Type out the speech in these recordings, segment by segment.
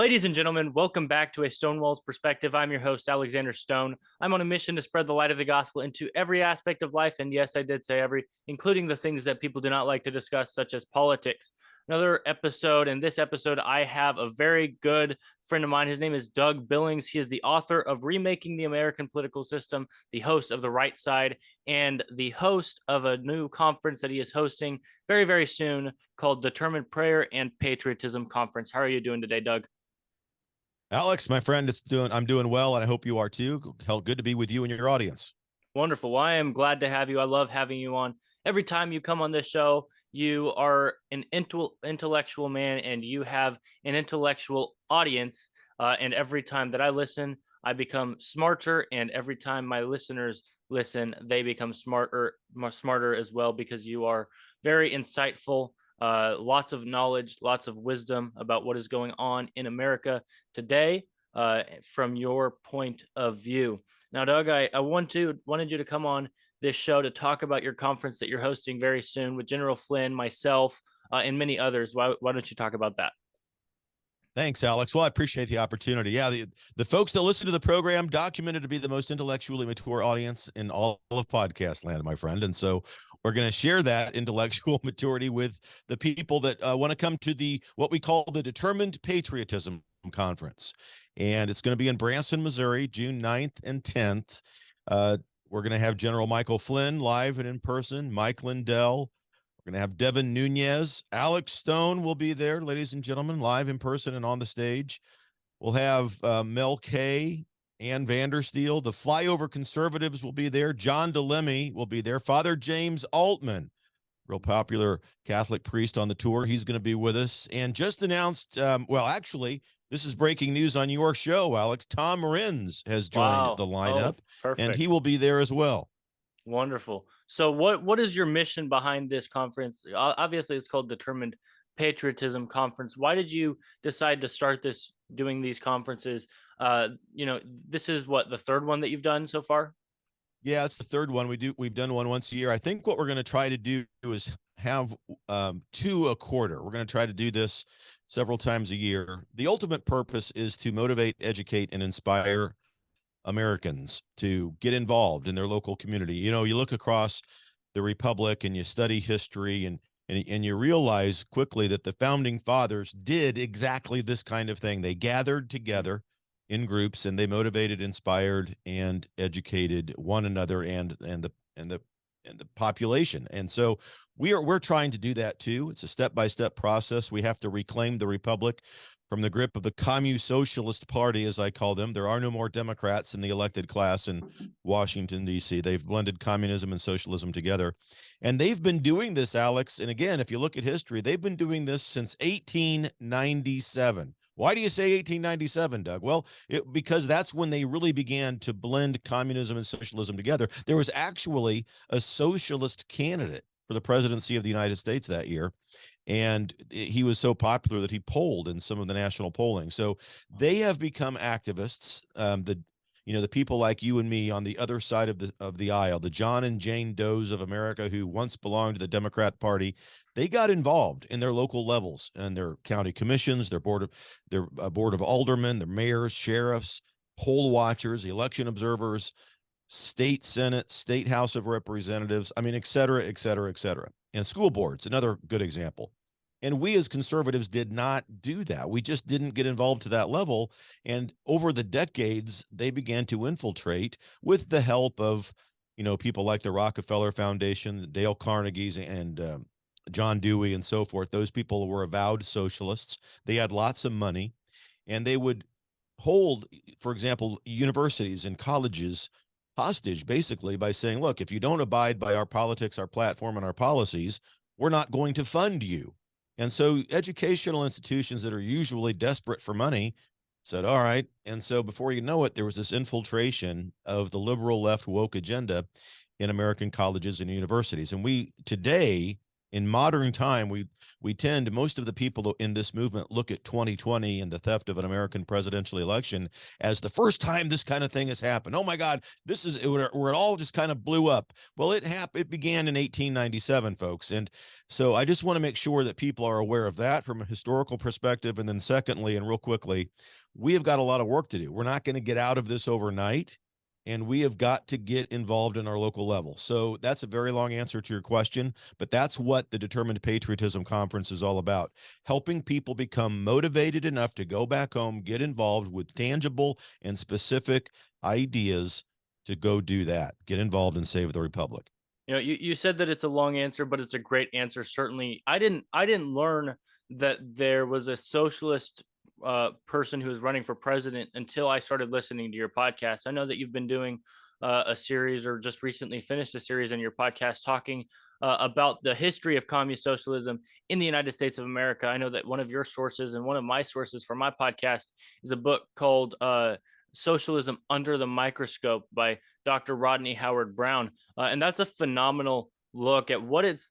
Ladies and gentlemen, welcome back to a Stonewall's Perspective. I'm your host, Alexander Stone. I'm on a mission to spread the light of the gospel into every aspect of life. And yes, I did say every, including the things that people do not like to discuss, such as politics. Another episode. In this episode, I have a very good friend of mine. His name is Doug Billings. He is the author of Remaking the American Political System, the host of The Right Side, and the host of a new conference that he is hosting very, very soon called Determined Prayer and Patriotism Conference. How are you doing today, Doug? Alex, my friend, I'm doing well, and I hope you are too. Good to be with you and your audience. Wonderful. Well, I am glad to have you. I love having you on. Every time you come on this show, you are an intellectual man and you have an intellectual audience. And every time that I listen, I become smarter. And every time my listeners listen, they become smarter as well, because you are very insightful. Lots of knowledge, lots of wisdom about what is going on in America today, from your point of view. Now, Doug, I wanted you to come on this show to talk about your conference that you're hosting very soon with General Flynn, myself, and many others. Why don't you talk about that? Thanks, Alex. Well, I appreciate the opportunity. Yeah, the folks that listen to the program documented to be the most intellectually mature audience in all of podcast land, my friend. And so we're going to share that intellectual maturity with the people that want to come to what we call the Determined Patriotism Conference. And it's going to be in Branson, Missouri, June 9th and 10th. We're going to have General Michael Flynn live and in person, Mike Lindell. We're going to have Devin Nunes. Alex Stone will be there, ladies and gentlemen, live in person and on the stage. We'll have Mel K and Vandersteel. The flyover conservatives will be there. John DeLemme will be there. Father James Altman, real popular Catholic priest on the tour. He's going to be with us. And just announced, actually, this is breaking news on your show, Alex. Tom Renz has joined the lineup, and he will be there as well. Wonderful. So what is your mission behind this conference? Obviously, it's called Determined Patriotism Conference. Why did you decide to start doing these conferences? This is the third one that you've done so far? Yeah, it's the third one. We've done one once a year. I think what we're going to try to do is have two a quarter. We're going to try to do this several times a year. The ultimate purpose is to motivate, educate, and inspire Americans to get involved in their local community. You know, you look across the Republic and you study history and you realize quickly that the founding fathers did exactly this kind of thing. They gathered together in groups and they motivated, inspired, and educated one another and the population. And so we're trying to do that too. It's a step-by-step process. We have to reclaim the Republic from the grip of the Commu-Socialist Party, as I call them. There are no more Democrats in the elected class in Washington, D.C. They've blended communism and socialism together. And they've been doing this, Alex. And again, if you look at history, they've been doing this since 1897. Why do you say 1897, Doug? Well, because that's when they really began to blend communism and socialism together. There was actually a socialist candidate for the presidency of the United States that year. And he was so popular that he polled in some of the national polling. So they have become activists. The people like you and me on the other side of the aisle, the John and Jane Does of America who once belonged to the Democrat Party, they got involved in their local levels and their county commissions, their board of aldermen, their mayors, sheriffs, poll watchers, election observers, state Senate, state House of Representatives, et cetera, et cetera, et cetera. And school boards, another good example. And we as conservatives did not do that. We just didn't get involved to that level. And over the decades, they began to infiltrate with the help of, people like the Rockefeller Foundation, Dale Carnegie's, and John Dewey and so forth. Those people were avowed socialists. They had lots of money, and they would hold, for example, universities and colleges hostage, basically, by saying, look, if you don't abide by our politics, our platform, and our policies, we're not going to fund you. And so educational institutions that are usually desperate for money said, all right. And so before you know it, there was this infiltration of the liberal left woke agenda in American colleges and universities. And we today in modern time, we tend, most of the people in this movement look at 2020 and the theft of an American presidential election as the first time this kind of thing has happened. Oh my God, this is where it all just kind of blew up. Well, it began in 1897, folks. And so I just want to make sure that people are aware of that from a historical perspective. And then secondly, and real quickly, we have got a lot of work to do. We're not going to get out of this overnight, and we have got to get involved in our local level. So that's a very long answer to your question, but that's what the Determined Patriotism Conference is all about, helping people become motivated enough to go back home, get involved with tangible and specific ideas to go do that, get involved and save the Republic. You said that it's a long answer, but it's a great answer. Certainly, I didn't learn that there was a socialist person who was running for president until I started listening to your podcast. I know that you've been doing a series, or just recently finished a series on your podcast talking about the history of communist socialism in the United States of America. I know that one of your sources and one of my sources for my podcast is a book called Socialism Under the Microscope by Dr. Rodney Howard Brown. And that's a phenomenal look at what is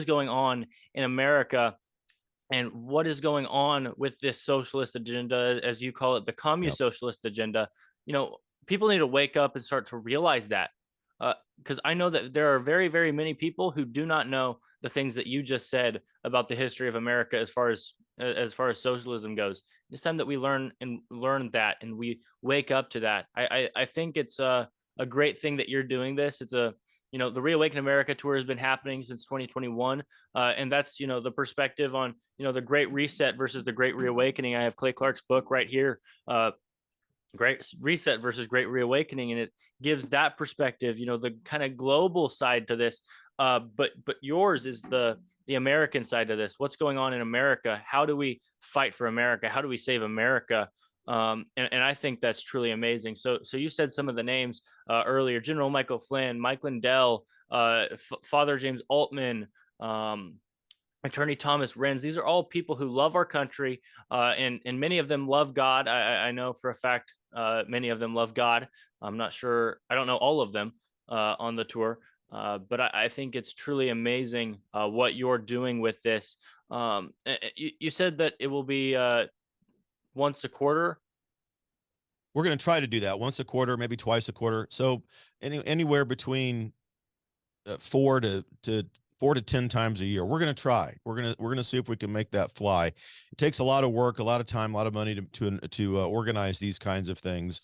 going on in America and what is going on with this socialist agenda, as you call it, the communist socialist agenda. People need to wake up and start to realize that, because I know that there are very, very many people who do not know the things that you just said about the history of America as far as socialism goes. It's time that we learn that, and we wake up to that. I think it's a great thing that you're doing this. It's the Reawaken America tour has been happening since 2021, and that's the perspective on the Great Reset versus the Great Reawakening. I have Clay Clark's book right here, Great Reset versus Great Reawakening, and it gives that perspective, the kind of global side to this. But yours is the American side of this. What's going on in America? How do we fight for America? How do we save America? And I think that's truly amazing. So you said some of the names earlier: General Michael Flynn, Mike Lindell, Father James Altman, Attorney Thomas Renz. These are all people who love our country, and many of them love God. I know for a fact many of them love God. I'm not sure. I don't know all of them on the tour, but I think it's truly amazing what you're doing with this. You said that it will be once a quarter. We're going to try to do that once a quarter, maybe twice a quarter. So anywhere between 4 to 10 times a year. We're going to try. We're going to see if we can make that fly. It takes a lot of work, a lot of time, a lot of money to organize these kinds of things.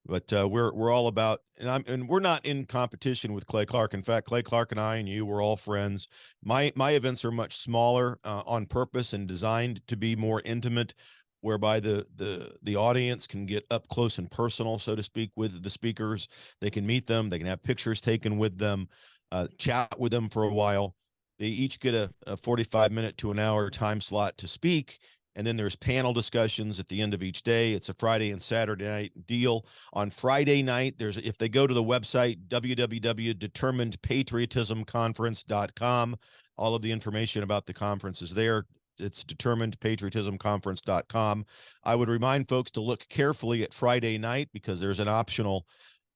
But we're all about, and we're not in competition with Clay Clark. In fact, Clay Clark and I and you, we're all friends. My events are much smaller on purpose and designed to be more intimate, whereby the audience can get up close and personal, so to speak, with the speakers. They can meet them. They can have pictures taken with them, chat with them for a while. They each get a 45-minute to an hour time slot to speak. And then there's panel discussions at the end of each day. It's a Friday and Saturday night deal. On Friday night, if they go to the website, www.determinedpatriotismconference.com, all of the information about the conference is there. It's determinedpatriotismconference.com. I would remind folks to look carefully at Friday night, because there's an optional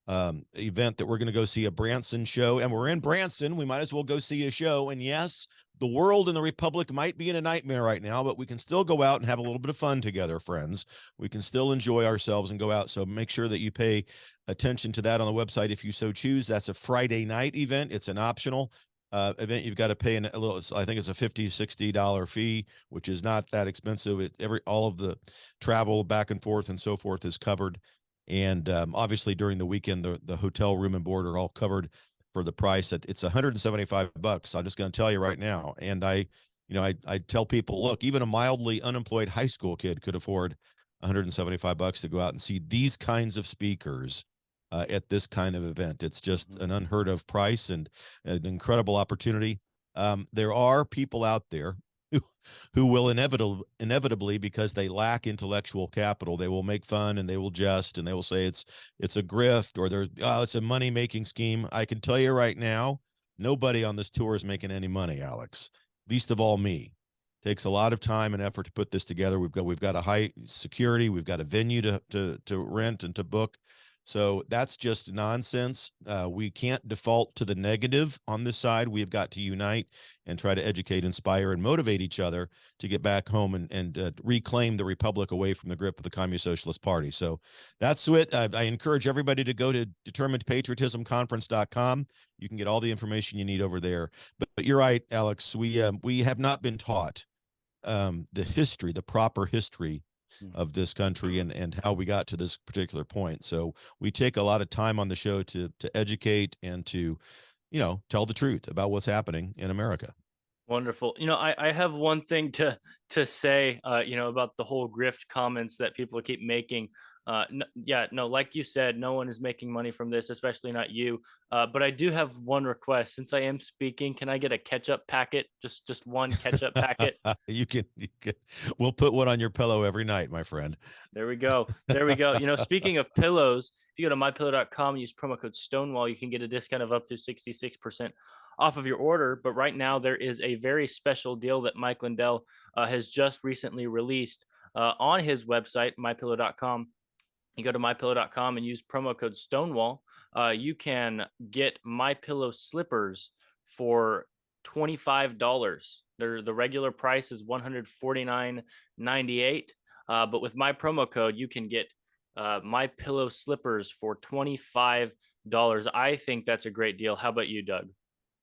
event that we're going to go see, a Branson show, and we're in Branson. We might as well go see a show. And yes, the world and the Republic might be in a nightmare right now, but we can still go out and have a little bit of fun together, friends. We can still enjoy ourselves and go out. So make sure that you pay attention to that on the website if you so choose. That's a Friday night event. It's an optional event. You've got to pay a little, I think it's a $50-$60 fee, which is not that expensive. All of the travel back and forth and so forth is covered. And obviously during the weekend, the hotel room and board are all covered for the price. It's $175. I'm just going to tell you right now. And I tell people, look, even a mildly unemployed high school kid could afford $175 to go out and see these kinds of speakers at this kind of event. It's just an unheard of price and an incredible opportunity. There are people out there who will inevitably, because they lack intellectual capital, they will make fun and they will jest and they will say it's a grift, or it's a money-making scheme. I can tell you right now, nobody on this tour is making any money, Alex, least of all me. It takes a lot of time and effort to put this together. We've got a high security. We've got a venue to rent and to book. So that's just nonsense. We can't default to the negative on this side. We have got to unite and try to educate, inspire, and motivate each other to get back home and reclaim the republic away from the grip of the Communist Socialist Party. So that's it. I encourage everybody to go to determinedpatriotismconference.com. You can get all the information you need over there. But you're right, Alex. We have not been taught the proper history of this country and how we got to this particular point. So we take a lot of time on the show to educate and to, tell the truth about what's happening in America. Wonderful. I have one thing to say, about the whole grift comments that people keep making. Like you said, no one is making money from this, especially not you. But I do have one request. Since I am speaking, can I get a ketchup packet? Just one ketchup packet. You can. We'll put one on your pillow every night, my friend. There we go. There we go. Speaking of pillows, if you go to mypillow.com and use promo code StoneWall, you can get a discount of up to 66% off of your order. But right now, there is a very special deal that Mike Lindell has just recently released on his website, mypillow.com. You go to mypillow.com and use promo code StoneWall. You can get MyPillow slippers for $25. The regular price is $149.98. But with my promo code, you can get MyPillow slippers for $25. I think that's a great deal. How about you, Doug?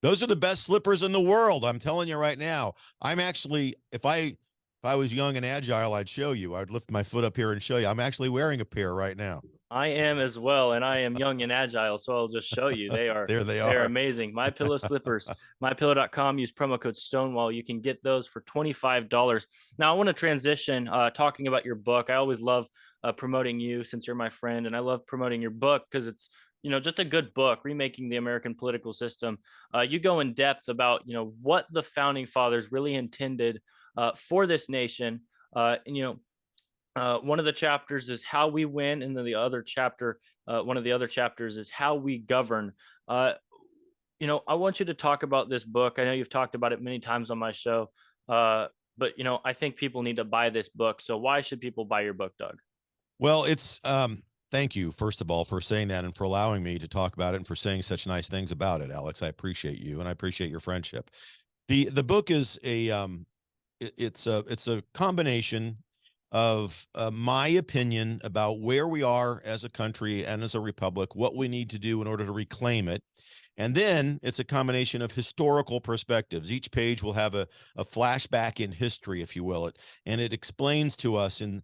Those are the best slippers in the world. I'm telling you right now. I'm actually, if I was young and agile, I'd show you. I'd lift my foot up here and show you. I'm actually wearing a pair right now. I am as well, and I am young and agile, so I'll just show you. They are there. They're amazing. MyPillow slippers, mypillow.com. Use promo code StoneWall. You can get those for $25. Now, I want to transition talking about your book. I always love promoting you since you're my friend, and I love promoting your book because it's just a good book, Remaking the American Political System. You go in depth about what the founding fathers really intended for this nation, and one of the chapters is how we win, and then the other chapter, one of the other chapters is how we govern. I want you to talk about this book. I know you've talked about it many times on my show, but I think people need to buy this book. So why should people buy your book, Doug? Well, it's thank you, first of all, for saying that and for allowing me to talk about it and for saying such nice things about it, Alex. I appreciate you and I appreciate your friendship. The book is it's a combination of my opinion about where we are as a country and as a republic, what we need to do in order to reclaim it. And then it's a combination of historical perspectives. Each page will have a flashback in history, if you will, and it explains to us in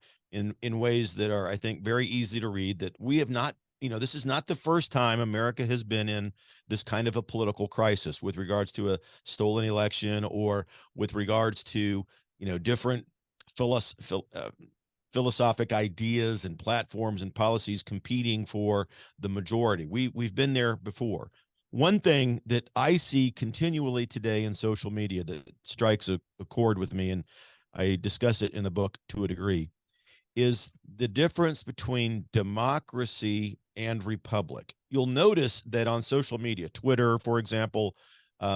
ways that are, I think, very easy to read, that we have not, this is not the first time America has been in this kind of a political crisis with regards to a stolen election or with regards to, different philosophic ideas and platforms and policies competing for the majority. We've been there before. One thing that I see continually today in social media that strikes a chord with me, and I discuss it in the book to a degree, is the difference between democracy and republic. You'll notice that on social media, Twitter, for example,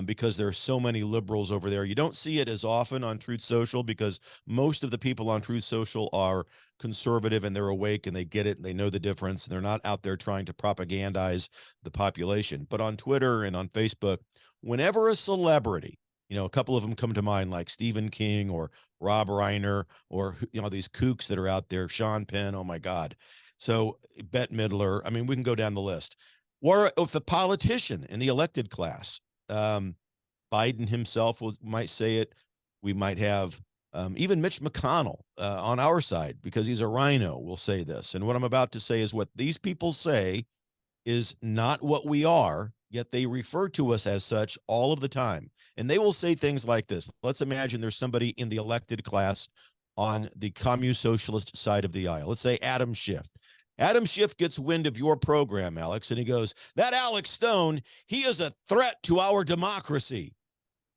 because there are so many liberals over there. You don't see it as often on Truth Social because most of the people on Truth Social are conservative and they're awake and they get it and they know the difference and they're not out there trying to propagandize the population. But on Twitter and on Facebook, whenever a celebrity, a couple of them come to mind like Stephen King or Rob Reiner or, these kooks that are out there, Sean Penn, oh my God. So Bette Midler, I mean, we can go down the list. Or if a politician in the elected class, Biden himself might say it. We might have even Mitch McConnell on our side because he's a rhino will say this. And what I'm about to say is what these people say is not what we are, yet they refer to us as such all of the time. And they will say things like this. Let's imagine there's somebody in the elected class on the commune socialist side of the aisle. Let's say Adam Schiff. Adam Schiff gets wind of your program, Alex, and he goes, that Alex Stone, he is a threat to our democracy.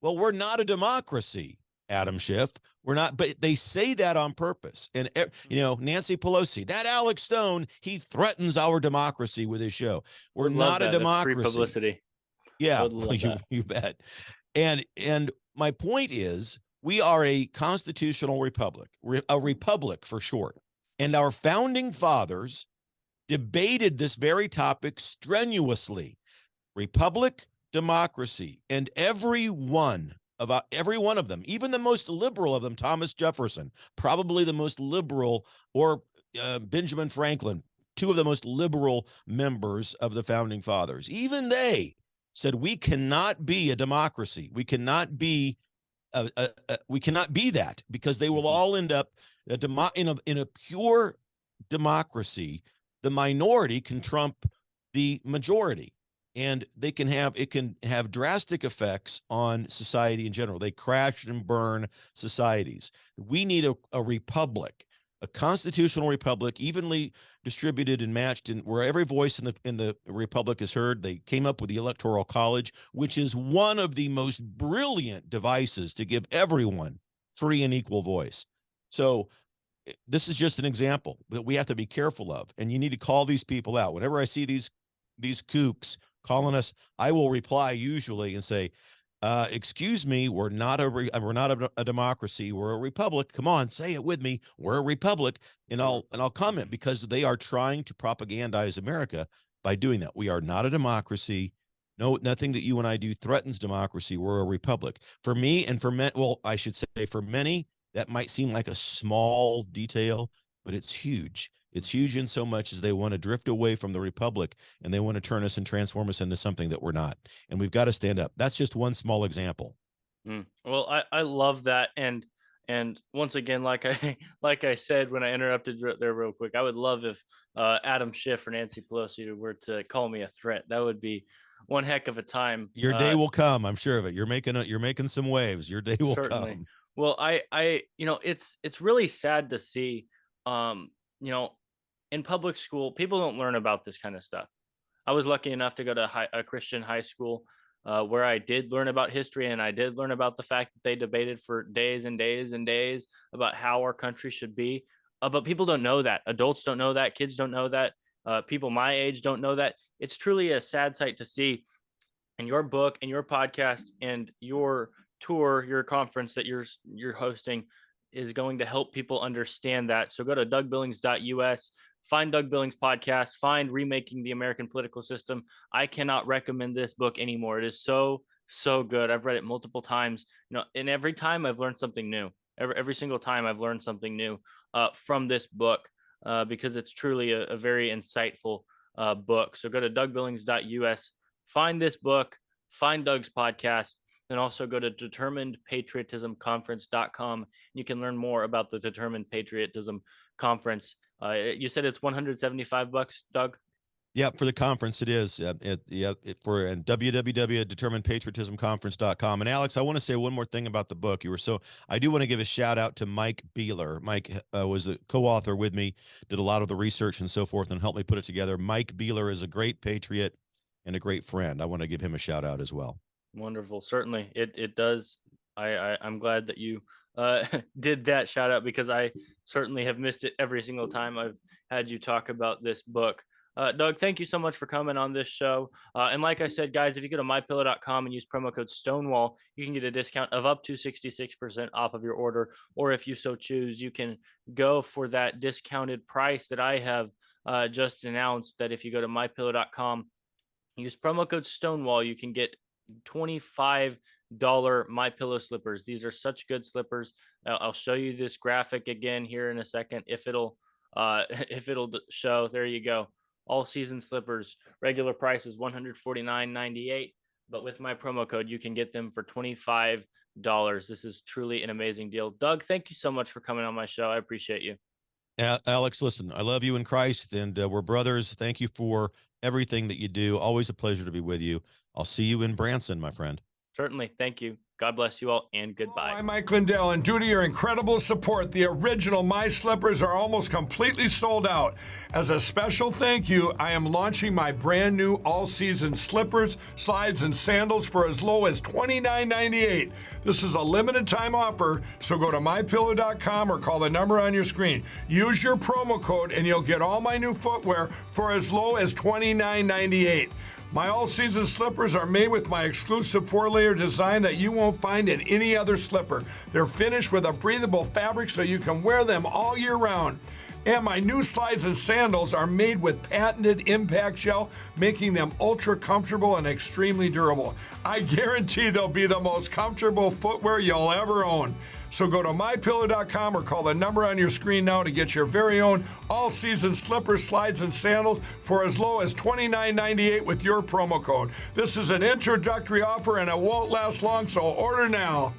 Well, we're not a democracy, Adam Schiff. We're not, but they say that on purpose. And, Nancy Pelosi, that Alex Stone, he threatens our democracy with his show. We're not a democracy. That's free publicity. Yeah, you bet. And my point is, we are a constitutional republic, a republic for short. And our founding fathers debated this very topic strenuously. Republic, democracy, and every one of them, even the most liberal of them, Thomas Jefferson, probably the most liberal, or Benjamin Franklin, two of the most liberal members of the founding fathers, even they said we cannot be a democracy. We cannot be that, because they will all end up in a pure democracy. The minority can trump the majority, and it can have drastic effects on society in general. They crash and burn societies. We need a republic, a constitutional republic, evenly distributed and matched, in where every voice in the republic is heard. They came up with the Electoral College, which is one of the most brilliant devices to give everyone free and equal voice. So this is just an example that we have to be careful of, and you need to call these people out. Whenever I see these kooks calling us, I will reply usually and say, excuse me, we're not a democracy. We're a republic. Come on, say it with me. We're a republic. And I'll comment, because they are trying to propagandize America by doing that. We are not a democracy. No, nothing that you and I do threatens democracy. We're a republic. For me, and for I should say for many, that might seem like a small detail, but it's huge. It's huge in so much as they want to drift away from the republic, and they want to turn us and transform us into something that we're not. And we've got to stand up. That's just one small example. Well, I love that. And once again, like I said when I interrupted there real quick, I would love if Adam Schiff or Nancy Pelosi were to call me a threat. That would be one heck of a time. Your day will come. I'm sure of it. You're making some waves. Your day will come. Well, I it's really sad to see, in public school, people don't learn about this kind of stuff. I was lucky enough to go to a Christian high school where I did learn about history, and I did learn about the fact that they debated for days and days and days about how our country should be. But people don't know that. Adults don't know that. Kids don't know that. People my age don't know that. It's truly a sad sight to see. And your book and your podcast and your tour, your conference that you're hosting, is going to help people understand that. So go to DougBillings.us, find Doug Billings podcast, find Remaking the American Political System. I cannot recommend this book anymore. It is so good. I've read it multiple times, and every time I've learned something new. Every single time I've learned something new from this book, because it's truly a very insightful book. So go to DougBillings.us, find this book, find Doug's podcast, and also go to DeterminedPatriotismConference.com. You can learn more about the Determined Patriotism Conference. You said it's $175, Doug? Yeah, for the conference it is. For www.determinedpatriotismconference.com. And Alex, I want to say one more thing about the book. I do want to give a shout out to Mike Beeler. Mike was the co-author with me, did a lot of the research and so forth, and helped me put it together. Mike Beeler is a great patriot and a great friend. I want to give him a shout out as well. Wonderful. Certainly it does. I'm glad that you did that shout out, because I certainly have missed it every single time I've had you talk about this book. Doug, thank you so much for coming on this show. And like I said, guys, if you go to mypillow.com and use promo code StoneWall, you can get a discount of up to 66% off of your order. Or if you so choose, you can go for that discounted price that I have just announced, that if you go to mypillow.com, use promo code StoneWall, you can get $25 MyPillow slippers. These are such good slippers. I'll show you this graphic again here in a second, if it'll show. There you go. All season slippers. Regular price is $149.98, but with my promo code you can get them for $25. This is truly an amazing deal. Doug, thank you so much for coming on my show. I appreciate you. Alex, listen, I love you in Christ, and we're brothers. Thank you for everything that you do. Always a pleasure to be with you. I'll see you in Branson, my friend. Certainly. Thank you. God bless you all, and goodbye. I'm Mike Lindell, and due to your incredible support, the original My Slippers are almost completely sold out. As a special thank you, I am launching my brand new all-season slippers, slides, and sandals for as low as $29.98. This is a limited time offer, so go to mypillow.com or call the number on your screen. Use your promo code, and you'll get all my new footwear for as low as $29.98. My all-season slippers are made with my exclusive 4-layer design that you won't find in any other slipper. They're finished with a breathable fabric so you can wear them all year round. And my new slides and sandals are made with patented impact gel, making them ultra comfortable and extremely durable. I guarantee they'll be the most comfortable footwear you'll ever own. So go to mypillow.com or call the number on your screen now to get your very own all-season slippers, slides, and sandals for as low as $29.98 with your promo code. This is an introductory offer and it won't last long, so order now.